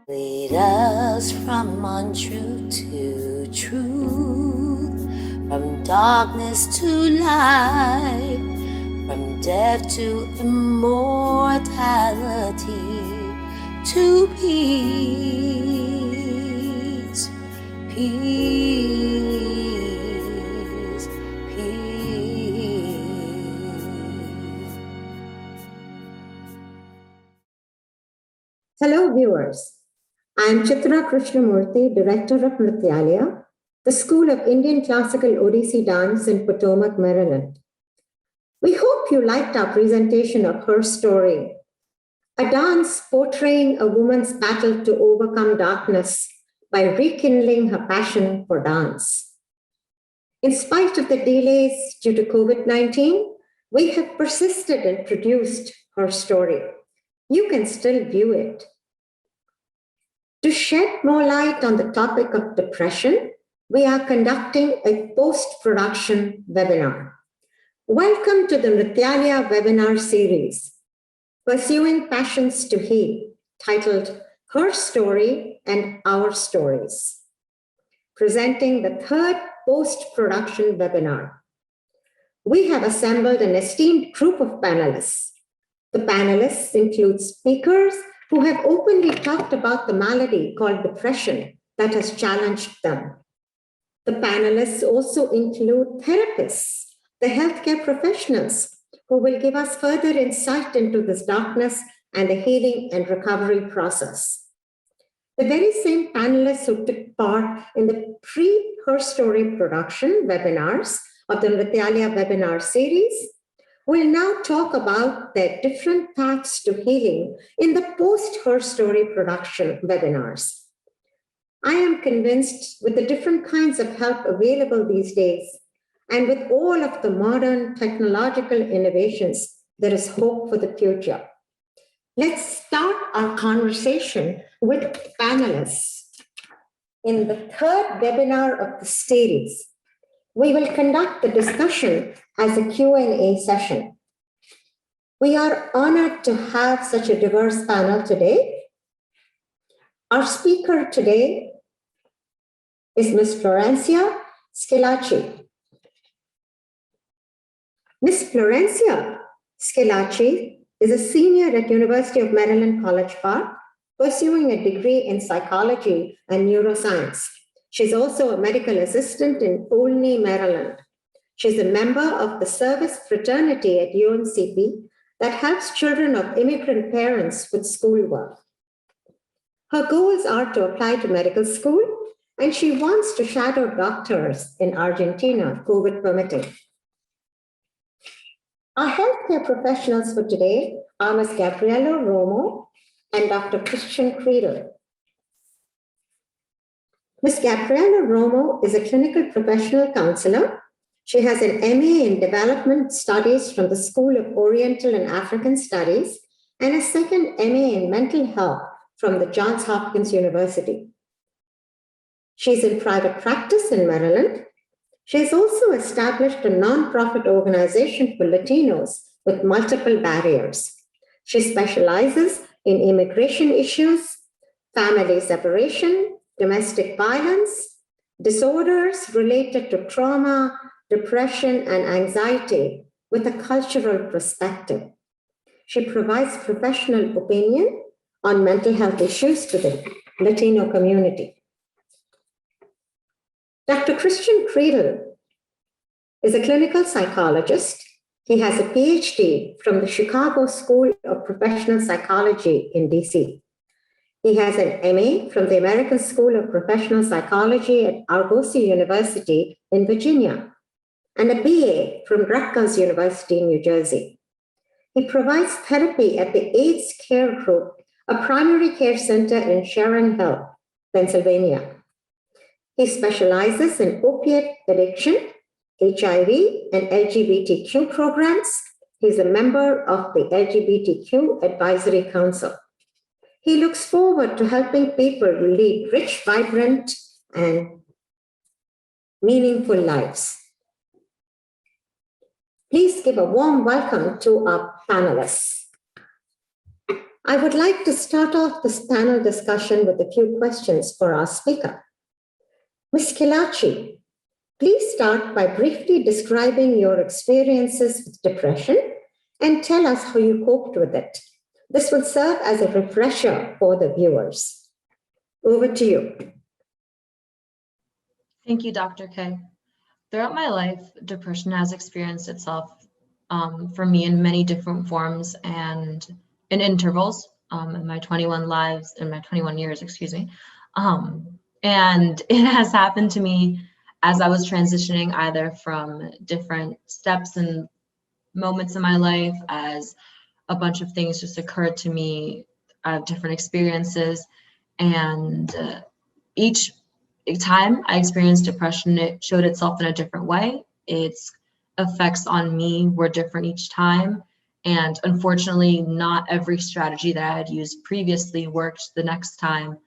Lead us from untruth to truth, from darkness to light, from death to immortality, to peace, peace, peace. Hello, viewers. I am Chitra Krishnamurthy, Director of Nrityalaya, the School of Indian Classical Odissi Dance in Potomac, Maryland. We hope you liked our presentation of HERstory, a dance portraying a woman's battle to overcome darkness by rekindling her passion for dance. In spite of the delays due to COVID-19, we have persisted and produced HERstory. You can still view it. To shed more light on the topic of depression, we are conducting a post-production webinar. Welcome to the Nrityalaya webinar series, Pursuing Passions to Heal, titled HERstory and Our Stories, presenting the third post-production webinar. We have assembled an esteemed group of panelists. The panelists include speakers who have openly talked about the malady called depression that has challenged them. The panelists also include therapists, the healthcare professionals, who will give us further insight into this darkness and the healing and recovery process. The very same panelists who took part in the pre-HERstory production webinars of the Nrityalaya webinar series will now talk about their different paths to healing in the post-HERstory production webinars. I am convinced with the different kinds of help available these days, and with all of the modern technological innovations, there is hope for the future. Let's start our conversation with panelists. In the third webinar of the series, we will conduct the discussion as a Q&A session. We are honored to have such a diverse panel today. Our speaker today is Ms. Florencia Schillaci. Ms. Florencia Schillaci is a senior at University of Maryland, College Park, pursuing a degree in psychology and neuroscience. She's also a medical assistant in Olney, Maryland. She's a member of the service fraternity at UNCP that helps children of immigrant parents with schoolwork. Her goals are to apply to medical school, and she wants to shadow doctors in Argentina, COVID permitting. Our healthcare professionals for today are Ms. Gabriela Romo and Dr. Christian Kriedel. Ms. Gabriela Romo is a clinical professional counselor. She has an MA in Development Studies from the School of Oriental and African Studies and a second MA in Mental Health from the Johns Hopkins University. She's in private practice in Maryland. She has also established a nonprofit organization for Latinos with multiple barriers. She specializes in immigration issues, family separation, domestic violence, disorders related to trauma, depression, and anxiety with a cultural perspective. She provides professional opinion on mental health issues to the Latino community. Dr. Christian Kriedel is a clinical psychologist. He has a PhD from the Chicago School of Professional Psychology in DC. He has an MA from the American School of Professional Psychology at Argosy University in Virginia, and a BA from Rutgers University in New Jersey. He provides therapy at the AIDS Care Group, a primary care center in Sharon Hill, Pennsylvania. He specializes in opiate addiction, HIV, and LGBTQ programs. He's a member of the LGBTQ Advisory Council. He looks forward to helping people lead rich, vibrant, and meaningful lives. Please give a warm welcome to our panelists. I would like to start off this panel discussion with a few questions for our speaker. Ms. Kilachi, please start by briefly describing your experiences with depression and tell us how you coped with it. This will serve as a refresher for the viewers. Over to you. Thank you, Dr. K. Throughout my life, depression has experienced itself for me in many different forms and in intervals in my 21 years, excuse me. And it has happened to me as I was transitioning either from different steps and moments in my life, as a bunch of things just occurred to me, different experiences. And each time I experienced depression, it showed itself in a different way. Its effects on me were different each time. And unfortunately, not every strategy that I had used previously worked the next time.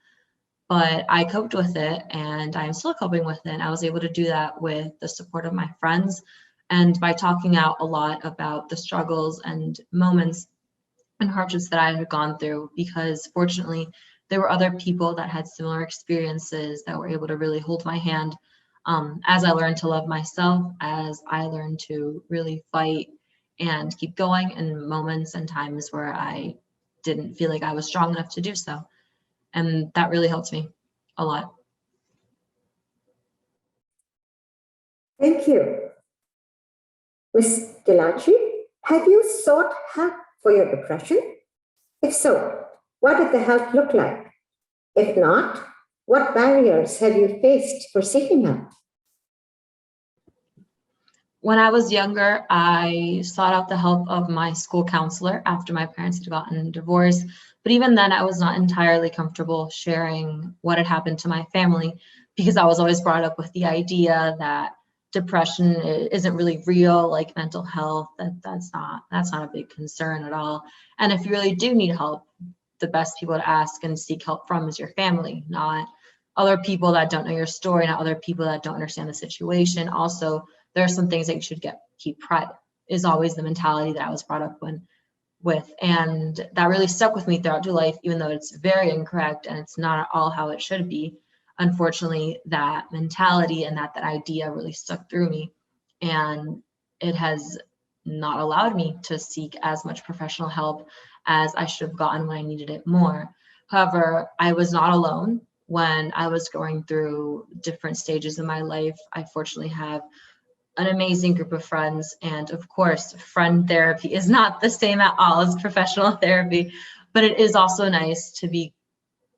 But I coped with it, and I'm still coping with it. And I was able to do that with the support of my friends and by talking out a lot about the struggles and moments and hardships that I had gone through, because fortunately, there were other people that had similar experiences that were able to really hold my hand as I learned to love myself, as I learned to really fight and keep going in moments and times where I didn't feel like I was strong enough to do so. And that really helped me a lot. Thank you. Ms. Kilachi, have you sought help for your depression? If so, what did the help look like? If not, what barriers have you faced for seeking help? When I was younger, I sought out the help of my school counselor after my parents had gotten divorced. But even then, I was not entirely comfortable sharing what had happened to my family, because I was always brought up with the idea that depression isn't really real, like mental health, that's not a big concern at all. And if you really do need help, the best people to ask and seek help from is your family, not other people that don't know your story, not other people that don't understand the situation. Also, there are some things that you should keep private, is always the mentality that I was brought up with. And that really stuck with me throughout life, even though it's very incorrect and it's not at all how it should be. Unfortunately, that mentality and that idea really stuck through me, and it has not allowed me to seek as much professional help as I should have gotten when I needed it more. However, I was not alone when I was going through different stages in my life. I fortunately have an amazing group of friends, and of course, friend therapy is not the same at all as professional therapy, but it is also nice to be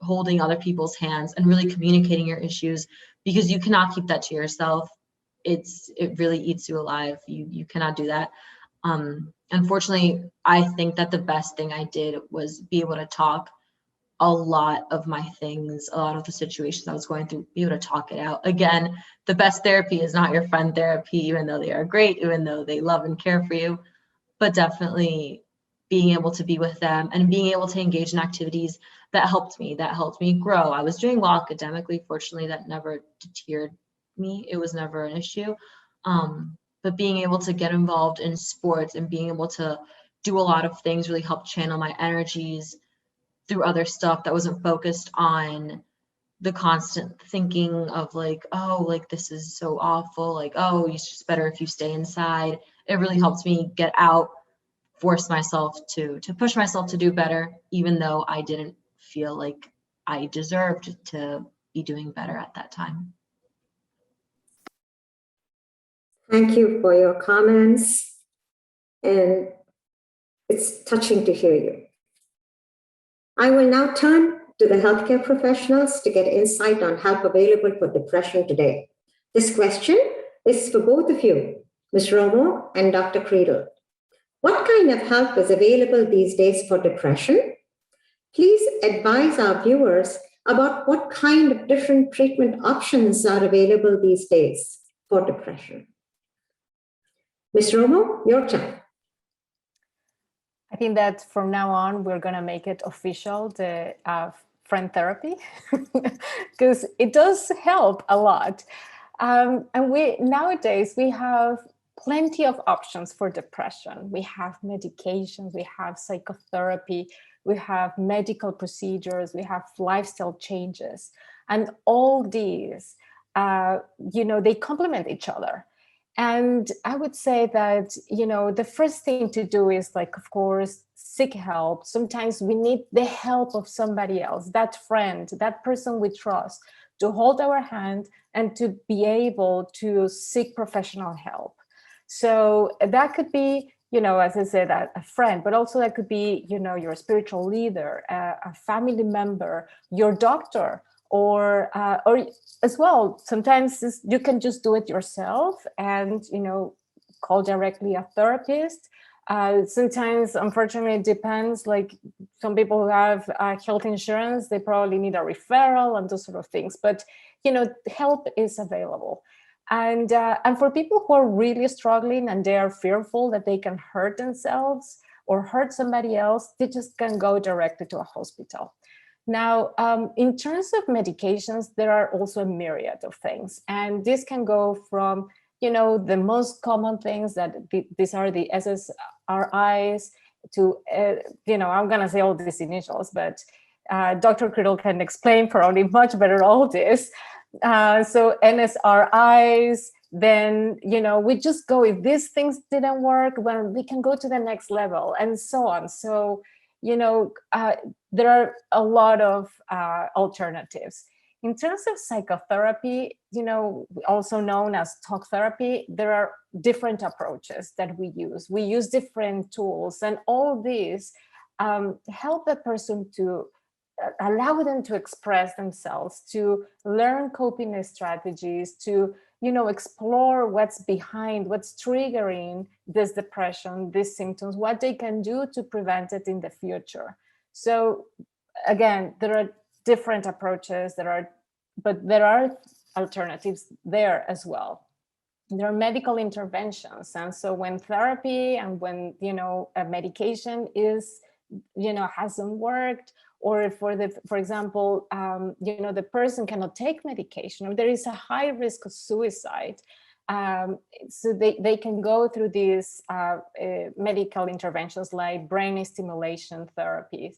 holding other people's hands and really communicating your issues, because you cannot keep that to yourself. It really eats you alive. You cannot do that. Unfortunately, I think that the best thing I did was be able to talk a lot of my things, a lot of the situations I was going through, be able to talk it out. Again, the best therapy is not your friend therapy, even though they are great, even though they love and care for you, but definitely being able to be with them and being able to engage in activities that helped me grow. I was doing well academically. Fortunately, that never deterred me. It was never an issue. But being able to get involved in sports and being able to do a lot of things really helped channel my energies through other stuff that wasn't focused on the constant thinking of like, oh, like this is so awful, like, oh, it's just better if you stay inside. It really helped me get out, force myself to push myself to do better, even though I didn't feel like I deserved to be doing better at that time. Thank you for your comments, and it's touching to hear you. I will now turn to the healthcare professionals to get insight on help available for depression today. This question is for both of you, Ms. Romo and Dr. Creedle. What kind of help is available these days for depression? Please advise our viewers about what kind of different treatment options are available these days for depression. Ms. Romo, your turn. I think that from now on, we're going to make it official, the friend therapy, because it does help a lot. And nowadays we have plenty of options for depression. We have medications, we have psychotherapy, we have medical procedures, we have lifestyle changes. And all these, they complement each other. And I would say that, the first thing to do is, like, of course, seek help. Sometimes we need the help of somebody else, that friend, that person we trust, to hold our hand and to be able to seek professional help. So that could be, as I said, a friend, but also that could be, your spiritual leader, a family member, your doctor, or as well, sometimes you can just do it yourself and, call directly a therapist. Sometimes, unfortunately, it depends. Like, some people who have health insurance, they probably need a referral and those sort of things. But, help is available. And for people who are really struggling and they are fearful that they can hurt themselves or hurt somebody else, they just can go directly to a hospital. Now, in terms of medications, there are also a myriad of things. And this can go from, the most common things that these are the SSRIs to, I'm going to say all these initials, but Dr. Criddle can explain probably much better all this. So NSRIs, then, we just go, if these things didn't work, well, we can go to the next level and so on. So, there are a lot of alternatives. In terms of psychotherapy, also known as talk therapy, there are different approaches that we use. We use different tools, and all these help the person to allow them to express themselves, to learn coping strategies, to explore what's behind, what's triggering this depression, these symptoms, what they can do to prevent it in the future. So again, there are different approaches, but there are alternatives there as well. There are medical interventions. And so when therapy and when, a medication is, hasn't worked, or for example, the person cannot take medication, or there is a high risk of suicide, so they can go through these medical interventions like brain stimulation therapies.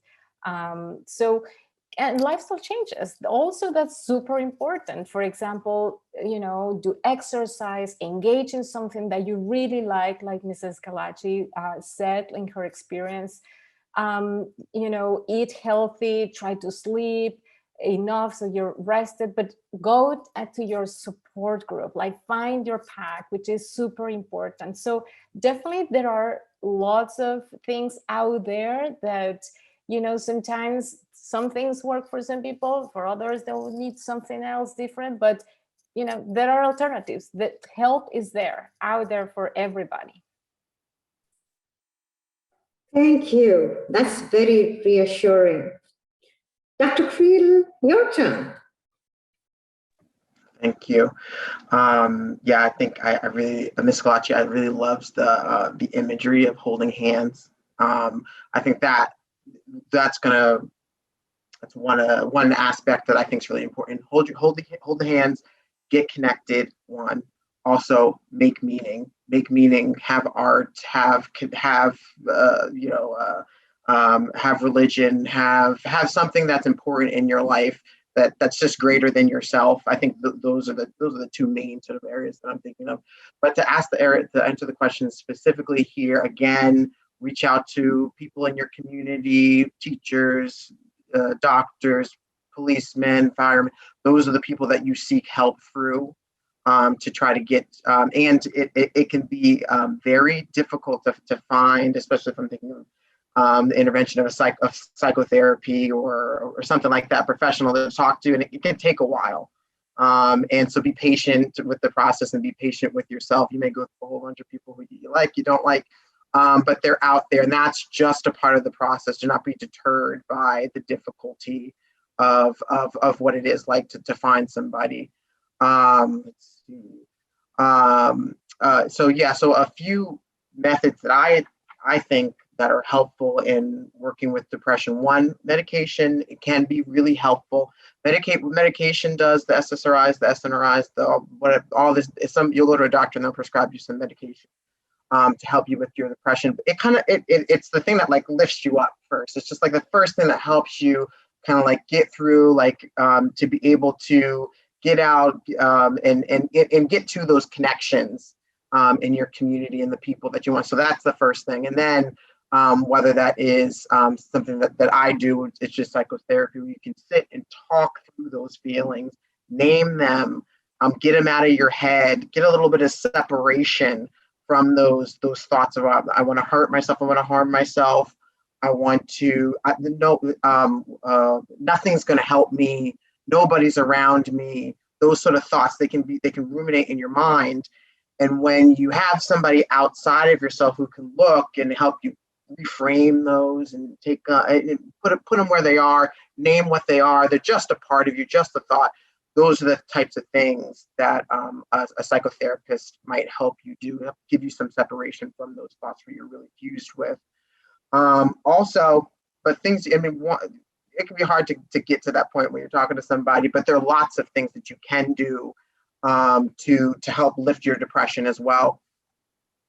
And lifestyle changes, also that's super important. For example, do exercise, engage in something that you really like Mrs. Galachi said in her experience. Eat healthy, try to sleep enough so you're rested, but go to your support group, like find your pack, which is super important. So definitely there are lots of things out there that, sometimes some things work for some people, for others they'll need something else different, but there are alternatives. That help is there, out there for everybody. Thank you. That's very reassuring. Dr. Creel, your turn. Thank you. I think I really, Ms. Galachi, I really loves the imagery of holding hands. I think that's one aspect that I think is really important. Hold the hands, get connected. One, also make meaning, have art, have religion, have something that's important in your life that's just greater than yourself. I think those are the two main sort of areas that I'm thinking of. But to answer the question specifically here, again, reach out to people in your community, teachers, doctors, policemen, firemen. Those are the people that you seek help through to try to get, and it can be very difficult to find, especially if I'm thinking of the intervention of psychotherapy or something like that, professional to talk to, and it can take a while. And so be patient with the process and be patient with yourself. You may go through a whole bunch of people who you like, you don't like, but they're out there, and that's just a part of the process. Do not be deterred by the difficulty of what it is like to find somebody. Let's see. So a few methods that I think that are helpful in working with depression. One, medication can be really helpful. Medication does the SSRIs, the SNRIs, all this. You'll go to a doctor and they'll prescribe you some medication to help you with your depression. It's the thing that like lifts you up first. It's just like the first thing that helps you kind of like get through, like to be able to get out and get to those connections in your community and the people that you want. So that's the first thing. And then whether that is something that I do, it's just psychotherapy, where you can sit and talk through those feelings, name them, get them out of your head, get a little bit of separation from those thoughts of I want to hurt myself, I want to harm myself, I want to nothing's going to help me, nobody's around me. Those sort of thoughts, they can ruminate in your mind. And when you have somebody outside of yourself who can look and help you reframe those and take and put them where they are, name what they are, they're just a part of you, just a thought. Those are the types of things that a psychotherapist might help you do, give you some separation from those thoughts where you're really fused with. Also, but things, I mean, it can be hard to get to that point when you're talking to somebody, but there are lots of things that you can do to help lift your depression as well.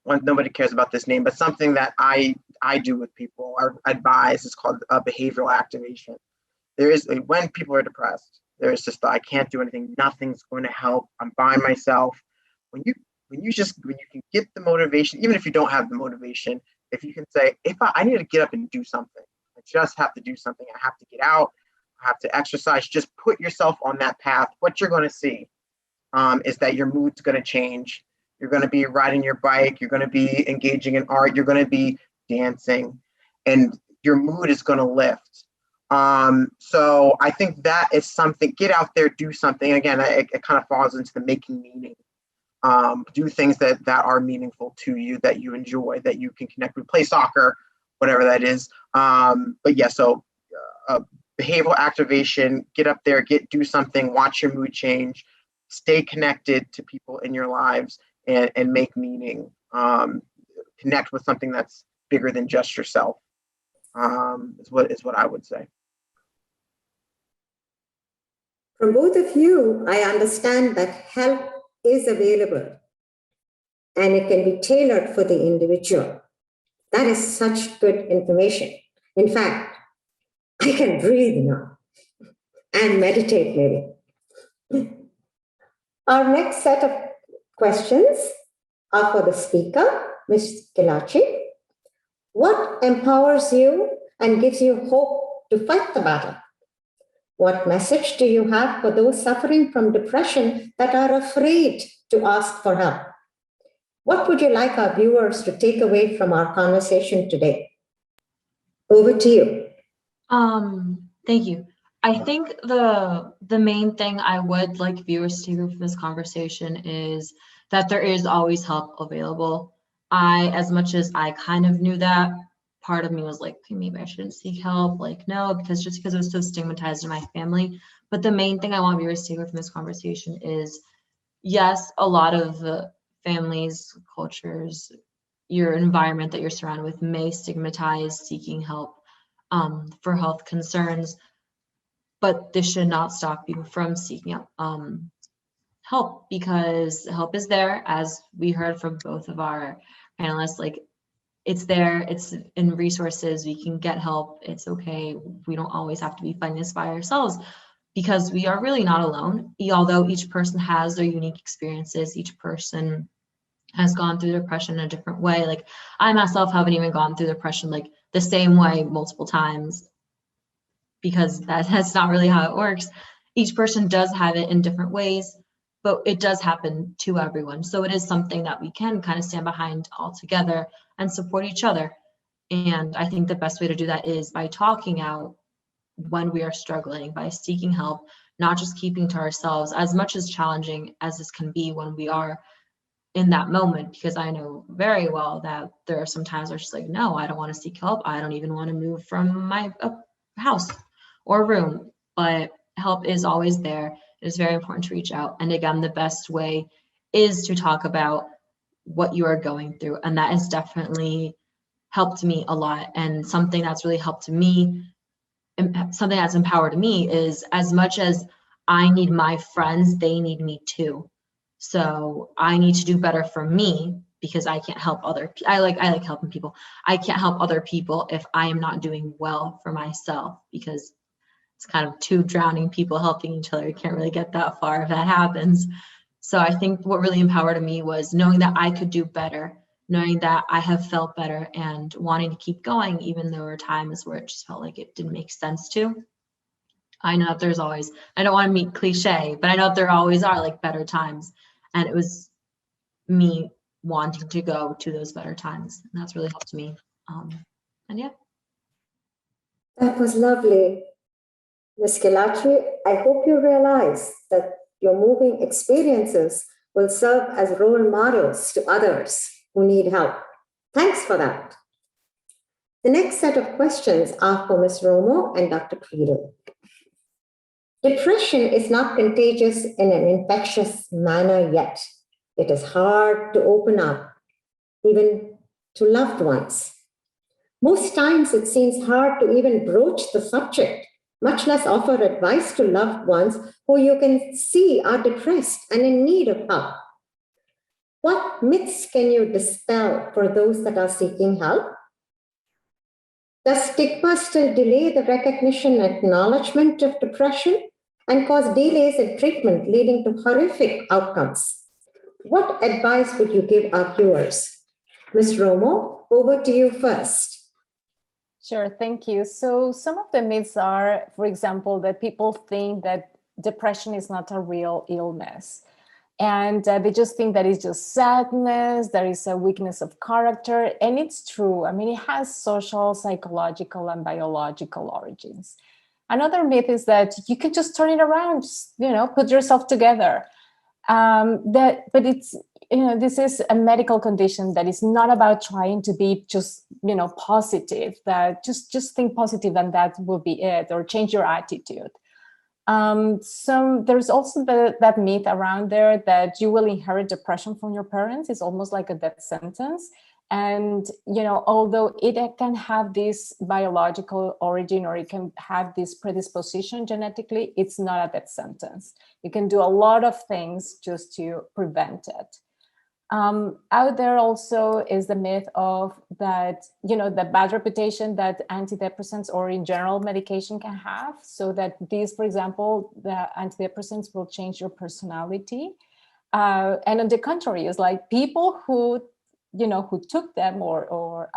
Nobody cares about this name, but something that I do with people or advise is called behavioral activation. When people are depressed, there's just I can't do anything, nothing's going to help, I'm by myself. When you can get the motivation, even if you don't have the motivation, if you can say, I need to get up and do something, I just have to do something, I have to get out, I have to exercise, just put yourself on that path. What you're going to see is that your mood's going to change. You're going to be riding your bike, you're going to be engaging in art, you're going to be dancing, and your mood is going to lift. So I think that is something, get out there, do something. Again, it kind of falls into the making meaning. Do things that are meaningful to you, that you enjoy, that you can connect with, play soccer, whatever that is. But yeah, so behavioral activation, get up there, do something, watch your mood change, stay connected to people in your lives and make meaning, connect with something that's bigger than just yourself, is what I would say. From both of you, I understand that help is available and it can be tailored for the individual. That is such good information. In fact, I can breathe now and meditate maybe. Our next set of questions are for the speaker, Ms. Kilachi. What empowers you and gives you hope to fight the battle? What message do you have for those suffering from depression that are afraid to ask for help? What would you like our viewers to take away from our conversation today? Over to you. Thank you. I think the main thing I would like viewers to take away from this conversation is that there is always help available. As much as I kind of knew that, part of me was like, okay, maybe I shouldn't seek help. Like, no, because it was so stigmatized in my family. But the main thing I want viewers to take away from this conversation is, yes, a lot of families, cultures, your environment that you're surrounded with may stigmatize seeking help for health concerns, but this should not stop you from seeking help, because help is there. As we heard from both of our panelists, like, it's there, it's in resources, we can get help, it's okay. We don't always have to be fighting this by ourselves, because we are really not alone. Although each person has their unique experiences, each person has gone through depression in a different way. Like, I myself haven't even gone through depression like the same way multiple times, because that's not really how it works. Each person does have it in different ways, but it does happen to everyone. So it is something that we can kind of stand behind all together and support each other. And I think the best way to do that is by talking out when we are struggling, by seeking help, not just keeping to ourselves, as much as challenging as this can be when we are in that moment. Because I know very well that there are some times where it's just like, no, I don't want to seek help. I don't even want to move from my house or room. But help is always there. It is very important to reach out. And again, the best way is to talk about what you are going through. And that is definitely helped me a lot. And something that's really helped me, something that's empowered me, is as much as I need my friends, they need me too. So I need to do better for me, because I can't help I like helping people. I can't help other people if I am not doing well for myself, because it's kind of two drowning people helping each other. You can't really get that far if that happens. So I think what really empowered me was knowing that I could do better, knowing that I have felt better, and wanting to keep going, even though there were times where it just felt like it didn't make sense to. I know that there's always, I don't want to meet cliche, but I know that there always are like better times. And it was me wanting to go to those better times. And that's really helped me. And yeah. That was lovely. Ms. Kilatri, I hope you realize that your moving experiences will serve as role models to others who need help. Thanks for that. The next set of questions are for Ms. Romo and Dr. Creedle. Depression is not contagious in an infectious manner yet. It is hard to open up, even to loved ones. Most times it seems hard to even broach the subject, much less offer advice to loved ones who you can see are depressed and in need of help. What myths can you dispel for those that are seeking help? Does stigma still delay the recognition and acknowledgement of depression and cause delays in treatment, leading to horrific outcomes? What advice would you give our viewers? Ms. Romo, over to you first. Sure, thank you. So some of the myths are, for example, that people think that depression is not a real illness. And they just think that it's just sadness, there is a weakness of character, and it's true. I mean, it has social, psychological, and biological origins. Another myth is that you can just turn it around, just, put yourself together. But it's, this is a medical condition that is not about trying to be just, positive, that just think positive and that will be it, or change your attitude. So there's also that myth around there that you will inherit depression from your parents. It's almost like a death sentence. And, although it can have this biological origin, or it can have this predisposition genetically, it's not a death sentence. You can do a lot of things just to prevent it. Out there also is the myth of that, the bad reputation that antidepressants or in general medication can have. So that these, for example, the antidepressants will change your personality. And on the contrary, it's like people who took them or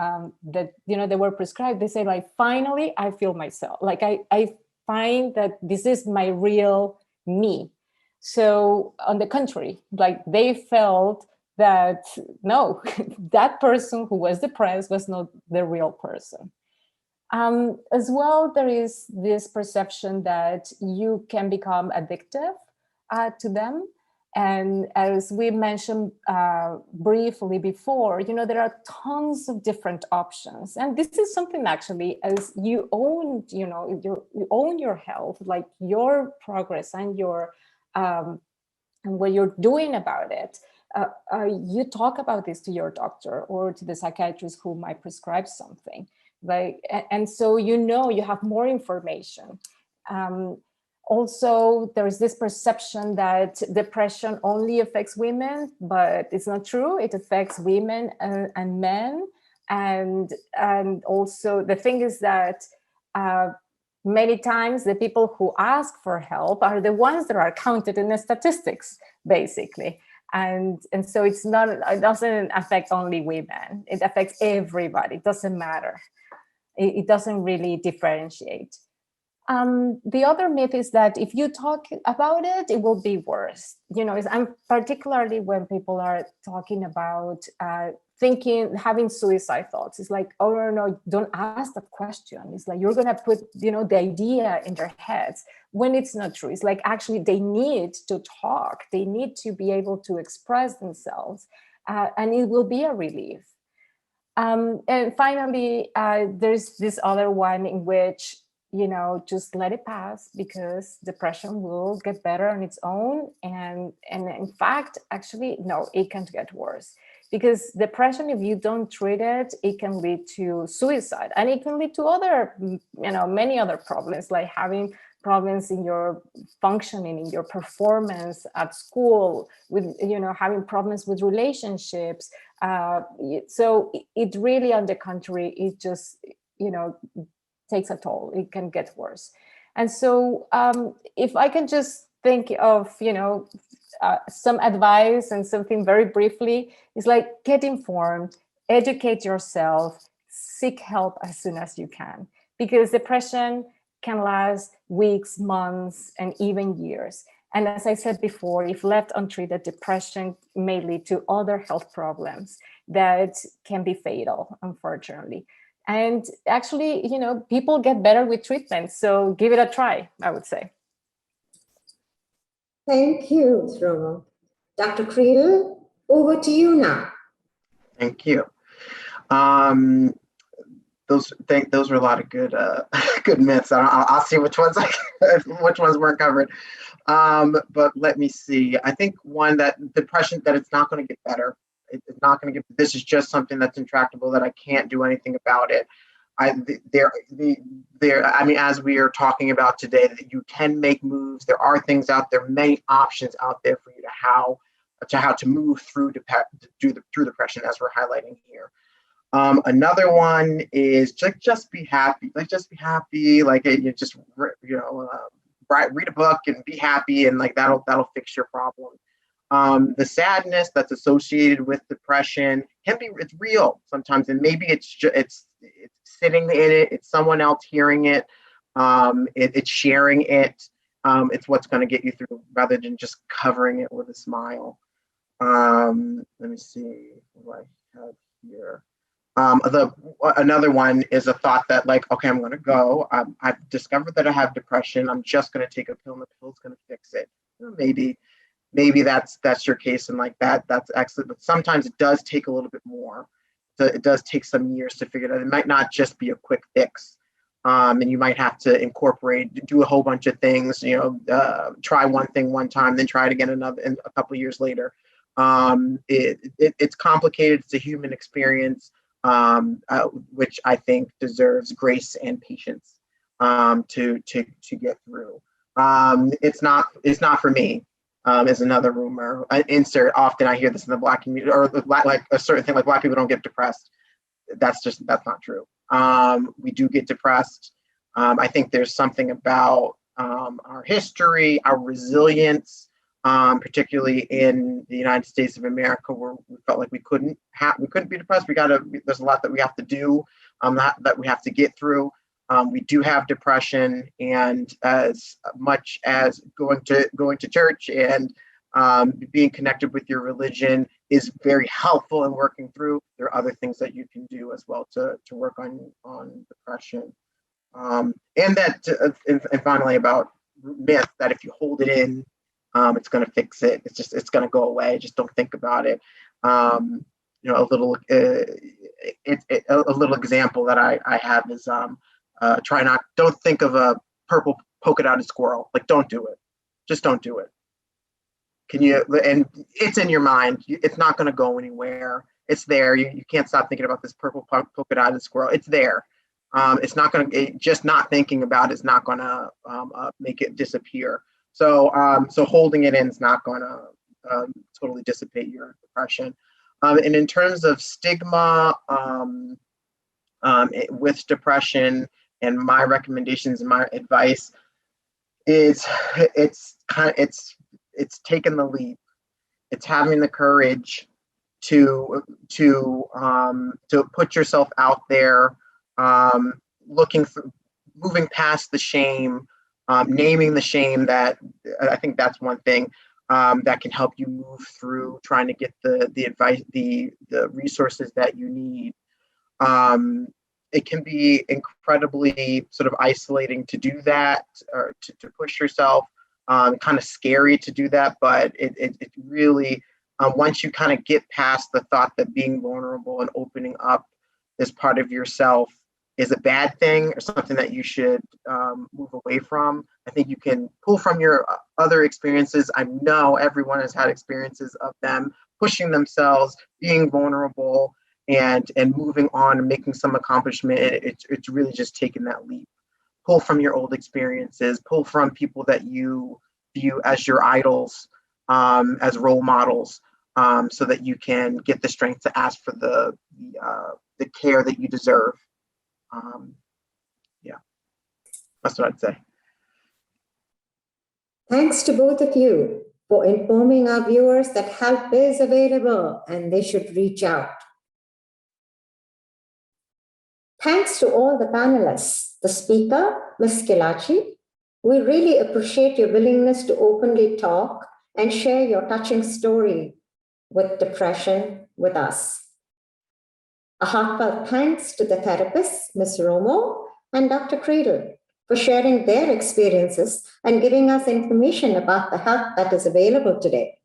that, they were prescribed, they say like, finally, I feel myself. Like I find that this is my real me. So on the contrary, like they felt that no, that person who was depressed was not the real person. As well, there is this perception that you can become addictive to them. And as we mentioned briefly before, there are tons of different options. And this is something actually, as you own, you own your health, like your progress and your and what you're doing about it. You talk about this to your doctor or to the psychiatrist who might prescribe something. And so you have more information. Also, there is this perception that depression only affects women, but it's not true. It affects women and men. And also the thing is that many times the people who ask for help are the ones that are counted in the statistics, basically. And so it doesn't affect only women. It affects everybody. It doesn't matter. It doesn't really differentiate. The other myth is that if you talk about it, it will be worse. I'm particularly when people are talking about having suicide thoughts. It's like, oh no, don't ask that question. It's like you're gonna put, the idea in their heads when it's not true. It's like actually they need to talk. They need to be able to express themselves, and it will be a relief. And finally, there's this other one in which, just let it pass because depression will get better on its own. And in fact, actually, no, it can't get worse. because depression, if you don't treat it, it can lead to suicide, and it can lead to other, many other problems, like having problems in your functioning, in your performance at school, with having problems with relationships. So it really, on the contrary, it just takes a toll. It can get worse. And so if I can just think of some advice and something very briefly, is like, get informed, educate yourself, seek help as soon as you can, because depression can last weeks, months, and even years. And as I said before, if left untreated, depression may lead to other health problems that can be fatal, unfortunately. And actually, people get better with treatment. So give it a try, I would say. Thank you, Semora. Dr. Creedle, over to you now. Thank you. Those were a lot of good good myths. I'll see which ones which ones weren't covered. But let me see. I think one, that depression, that it's not going to get better. It's not going to get. This is just something that's intractable, that I can't do anything about it. I mean, as we are talking about today, that you can make moves. There are things out there, many options out there for you to how to move through depression, as we're highlighting here. Another one is just be happy. Like, just be happy. Like, you just read a book and be happy, and like that'll fix your problem. The sadness that's associated with depression it's real sometimes, and maybe it's sitting in it. It's someone else hearing it. It's sharing it. It's what's going to get you through, rather than just covering it with a smile. Let me see what I have here. Another one is a thought that, like, okay, I'm going to go. I've discovered that I have depression. I'm just going to take a pill, and the pill's going to fix it. Maybe that's your case, and like that's excellent. But sometimes it does take a little bit more. So it does take some years to figure it out. It might not just be a quick fix, and you might have to do a whole bunch of things. Try one thing one time, then try it again a couple of years later. It's complicated. It's a human experience, which I think deserves grace and patience to get through. It's not for me. Is another rumor. Insert. Often I hear this in the Black community, or like a certain thing, like Black people don't get depressed. That's not true. We do get depressed. I think there's something about our history, our resilience, particularly in the United States of America, where we felt like we couldn't be depressed. There's a lot that we have to do, that we have to get through. We do have depression, and as much as going to church and being connected with your religion is very helpful in working through, there are other things that you can do as well to work on depression. And finally, about myth that if you hold it in, it's going to fix it. It's going to go away. Just don't think about it. A little example that I have is don't think of a purple polka dotted squirrel. Like, don't do it. Just don't do it. And it's in your mind. It's not going to go anywhere. It's there. You can't stop thinking about this purple polka dotted squirrel. It's there. It's not going to, just not thinking about it's not going to make it disappear. So holding it in is not going to totally dissipate your depression. And in terms of stigma with depression, and my recommendations and my advice is it's taking the leap. It's having the courage to put yourself out there, moving past the shame, naming the shame. That I think that's one thing that can help you move through trying to get the advice, the resources that you need. It can be incredibly sort of isolating to do that, or to push yourself, kind of scary to do that. But it really, once you kind of get past the thought that being vulnerable and opening up this part of yourself is a bad thing or something that you should move away from, I think you can pull from your other experiences. I know everyone has had experiences of them, pushing themselves, being vulnerable, and moving on and making some accomplishment. It's really just taking that leap. Pull from your old experiences, pull from people that you view as your idols, as role models, so that you can get the strength to ask for the care that you deserve. Yeah, that's what I'd say. Thanks to both of you for informing our viewers that help is available and they should reach out. Thanks to all the panelists, the speaker, Ms. Kilachi. We really appreciate your willingness to openly talk and share your touching story with depression with us. A heartfelt thanks to the therapists, Ms. Romo and Dr. Cradle, for sharing their experiences and giving us information about the help that is available today.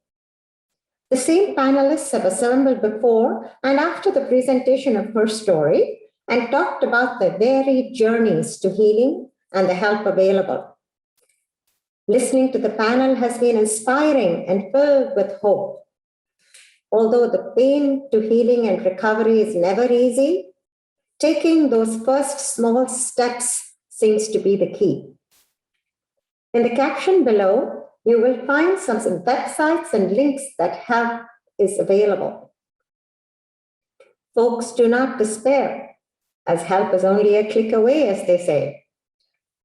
The same panelists have assembled before and after the presentation of HERstory and talked about their varied journeys to healing and the help available. Listening to the panel has been inspiring and filled with hope. Although the pain to healing and recovery is never easy, taking those first small steps seems to be the key. In the caption below, you will find some websites and links that help is available. Folks, do not despair, as help is only a click away, as they say.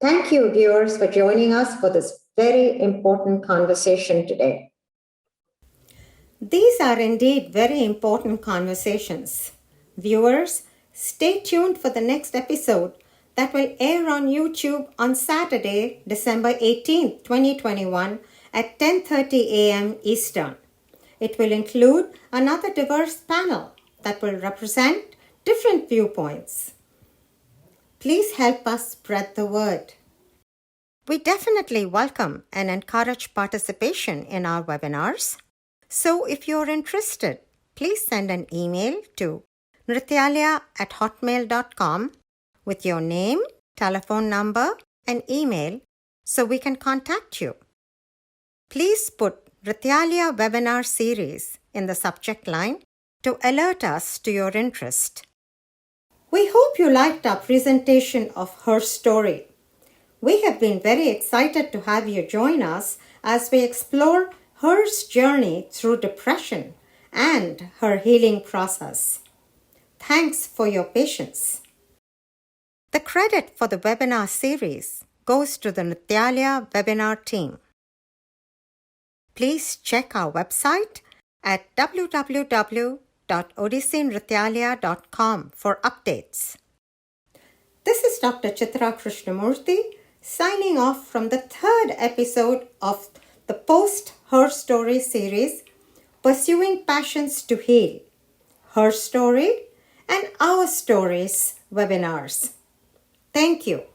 Thank you, viewers, for joining us for this very important conversation today. These are indeed very important conversations. Viewers, stay tuned for the next episode that will air on YouTube on Saturday, December 18th, 2021 at 10:30 a.m. Eastern. It will include another diverse panel that will represent different viewpoints. Please help us spread the word. We definitely welcome and encourage participation in our webinars. So if you're interested, please send an email to nrityalia@hotmail.com with your name, telephone number, and email so we can contact you. Please put Nrityalia Webinar Series in the subject line to alert us to your interest. We hope you liked our presentation of HERstory. We have been very excited to have you join us as we explore her's journey through depression and her healing process. Thanks for your patience. The credit for the webinar series goes to the Nrityalia webinar team. Please check our website at www.odysseynrityalia.com for updates. This is Dr. Chitra Krishnamurthy signing off from the third episode of the post-HERstory series, Pursuing Passions to Heal, HERstory and OURstories webinars. Thank you.